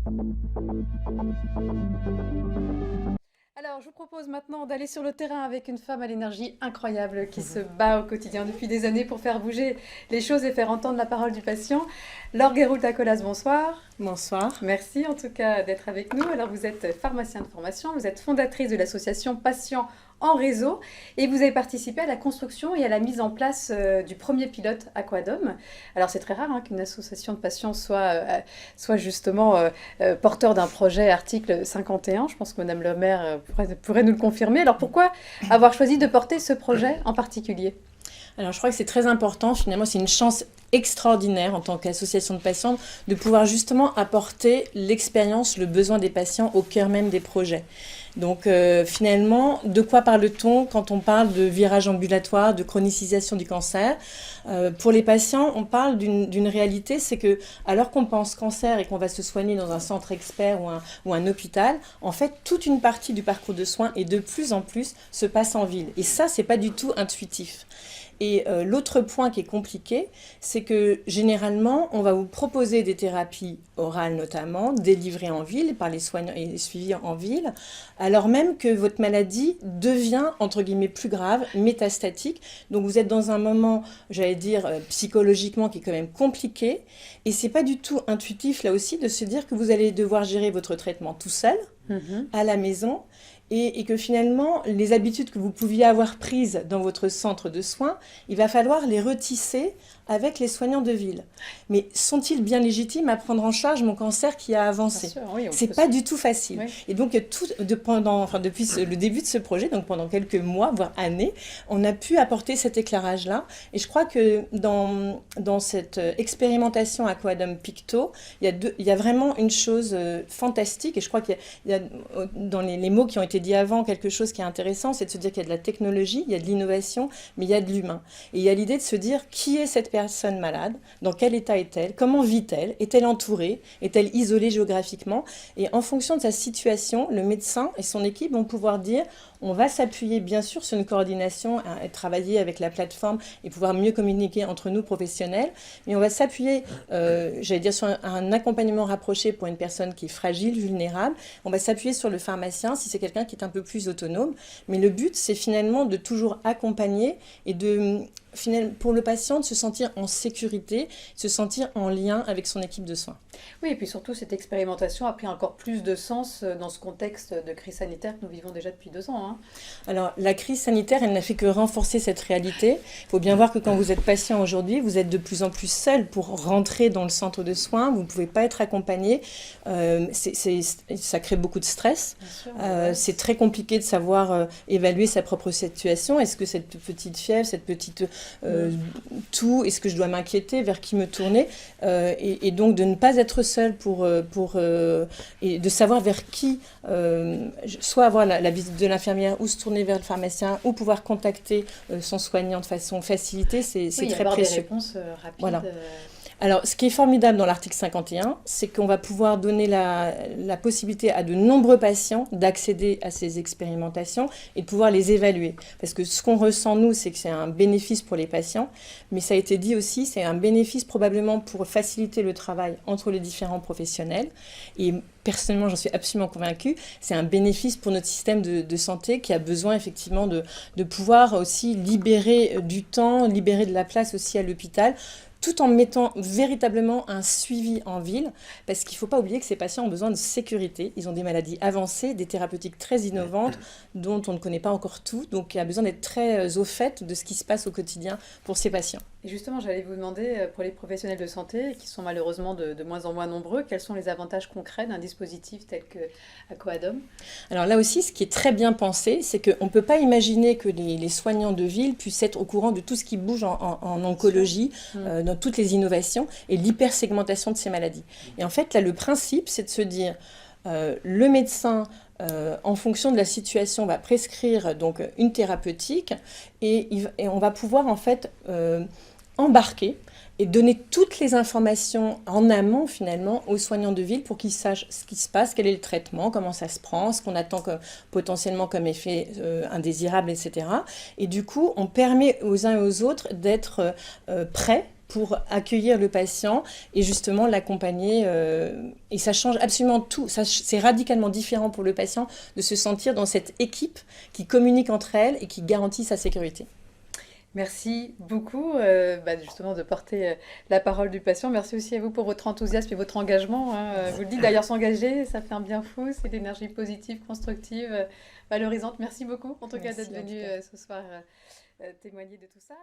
Alors, je vous propose maintenant d'aller sur le terrain avec une femme à l'énergie incroyable qui se bat au quotidien depuis des années pour faire bouger les choses et faire entendre la parole du patient. Laure Guéroult-Tacolas, bonsoir. Bonsoir. Merci en tout cas d'être avec nous. Alors, vous êtes pharmacien de formation, vous êtes fondatrice de l'association Patients en réseau et vous avez participé à la construction et à la mise en place du premier pilote Aquadome. Alors, c'est très rare hein, qu'une association de patients soit justement porteur d'un projet article 51. Je pense que Madame le maire pourrait nous le confirmer. Alors, pourquoi avoir choisi de porter ce projet en particulier? Alors, je crois que c'est très important. Finalement, c'est une chance extraordinaire en tant qu'association de patients de pouvoir justement apporter l'expérience, le besoin des patients au cœur même des projets. Donc finalement, de quoi parle-t-on quand on parle de virage ambulatoire, de chronicisation du cancer? Pour les patients, on parle d'une réalité, c'est que alors qu'on pense cancer et qu'on va se soigner dans un centre expert ou un hôpital, en fait, toute une partie du parcours de soins et de plus en plus se passe en ville. Et ça, c'est pas du tout intuitif. Et l'autre point qui est compliqué, c'est que généralement, on va vous proposer des thérapies orales notamment, délivrées en ville par les soignants et suivies en ville, alors même que votre maladie devient, entre guillemets, plus grave, métastatique. Donc vous êtes dans un moment, j'allais dire, psychologiquement qui est quand même compliqué. Et c'est pas du tout intuitif, là aussi, de se dire que vous allez devoir gérer votre traitement tout seul, à la maison, et que finalement, les habitudes que vous pouviez avoir prises dans votre centre de soins, il va falloir les retisser avec les soignants de ville. Mais sont-ils bien légitimes à prendre en charge mon cancer qui a avancé? Bien sûr, oui, C'est pas du tout facile. Oui. Et donc, depuis le début de ce projet, donc pendant quelques mois, voire années, on a pu apporter cet éclairage-là. Et je crois que dans cette expérimentation Aquadome Picto, il y a vraiment une chose fantastique. Et je crois qu'il y a dans les mots qui ont été dit avant, quelque chose qui est intéressant, c'est de se dire qu'il y a de la technologie, il y a de l'innovation, mais il y a de l'humain. Et il y a l'idée de se dire qui est cette personne malade, dans quel état est-elle, comment vit-elle, est-elle entourée, est-elle isolée géographiquement, et en fonction de sa situation, le médecin et son équipe vont pouvoir dire on va s'appuyer bien sûr sur une coordination et travailler avec la plateforme et pouvoir mieux communiquer entre nous professionnels, mais on va s'appuyer, j'allais dire, sur un accompagnement rapproché pour une personne qui est fragile, vulnérable. On va s'appuyer sur le pharmacien si c'est quelqu'un qui est un peu plus autonome. Mais le but, c'est finalement de toujours accompagner et pour le patient, de se sentir en sécurité, de se sentir en lien avec son équipe de soins. Oui, et puis surtout, cette expérimentation a pris encore plus de sens dans ce contexte de crise sanitaire que nous vivons déjà depuis 2 ans. Hein. Alors, la crise sanitaire, elle n'a fait que renforcer cette réalité. Il faut bien voir que quand vous êtes patient aujourd'hui, vous êtes de plus en plus seul pour rentrer dans le centre de soins. Vous ne pouvez pas être accompagné. Ça crée beaucoup de stress. Sûr, ouais. C'est très compliqué de savoir évaluer sa propre situation. Est-ce que cette petite fièvre, cette petite toux, est-ce que je dois m'inquiéter, vers qui me tourner, et donc de ne pas être seul et de savoir vers qui, soit avoir la visite de l'infirmière ou se tourner vers le pharmacien ou pouvoir contacter son soignant de façon facilitée, c'est très avoir précieux. Des réponses rapides. Voilà. Alors, ce qui est formidable dans l'article 51, c'est qu'on va pouvoir donner la possibilité à de nombreux patients d'accéder à ces expérimentations et de pouvoir les évaluer. Parce que ce qu'on ressent, nous, c'est que c'est un bénéfice pour les patients, mais ça a été dit aussi, c'est un bénéfice probablement pour faciliter le travail entre les différents professionnels. Et personnellement, j'en suis absolument convaincue, c'est un bénéfice pour notre système de santé qui a besoin effectivement de pouvoir aussi libérer du temps, libérer de la place aussi à l'hôpital, tout en mettant véritablement un suivi en ville, parce qu'il ne faut pas oublier que ces patients ont besoin de sécurité. Ils ont des maladies avancées, des thérapeutiques très innovantes, dont on ne connaît pas encore tout, donc il y a besoin d'être très au fait de ce qui se passe au quotidien pour ces patients. Et justement, j'allais vous demander, pour les professionnels de santé, qui sont malheureusement de moins en moins nombreux, quels sont les avantages concrets d'un dispositif tel que Aquadome? Alors là aussi, ce qui est très bien pensé, c'est qu'on ne peut pas imaginer que les soignants de ville puissent être au courant de tout ce qui bouge en oncologie, dans toutes les innovations et l'hypersegmentation de ces maladies. Et en fait, là, le principe, c'est de se dire, le médecin, en fonction de la situation, va prescrire donc une thérapeutique et on va pouvoir en fait embarquer et donner toutes les informations en amont finalement aux soignants de ville pour qu'ils sachent ce qui se passe, quel est le traitement, comment ça se prend, ce qu'on attend potentiellement comme effet indésirable, etc. Et du coup, on permet aux uns et aux autres d'être prêts pour accueillir le patient et justement l'accompagner. Et ça change absolument tout. C'est radicalement différent pour le patient de se sentir dans cette équipe qui communique entre elles et qui garantit sa sécurité. Merci beaucoup justement de porter la parole du patient. Merci aussi à vous pour votre enthousiasme et votre engagement. Vous le dites d'ailleurs, s'engager, ça fait un bien fou. C'est de l'énergie positive, constructive, valorisante. Merci beaucoup en tout cas d'être venu ce soir témoigner de tout ça.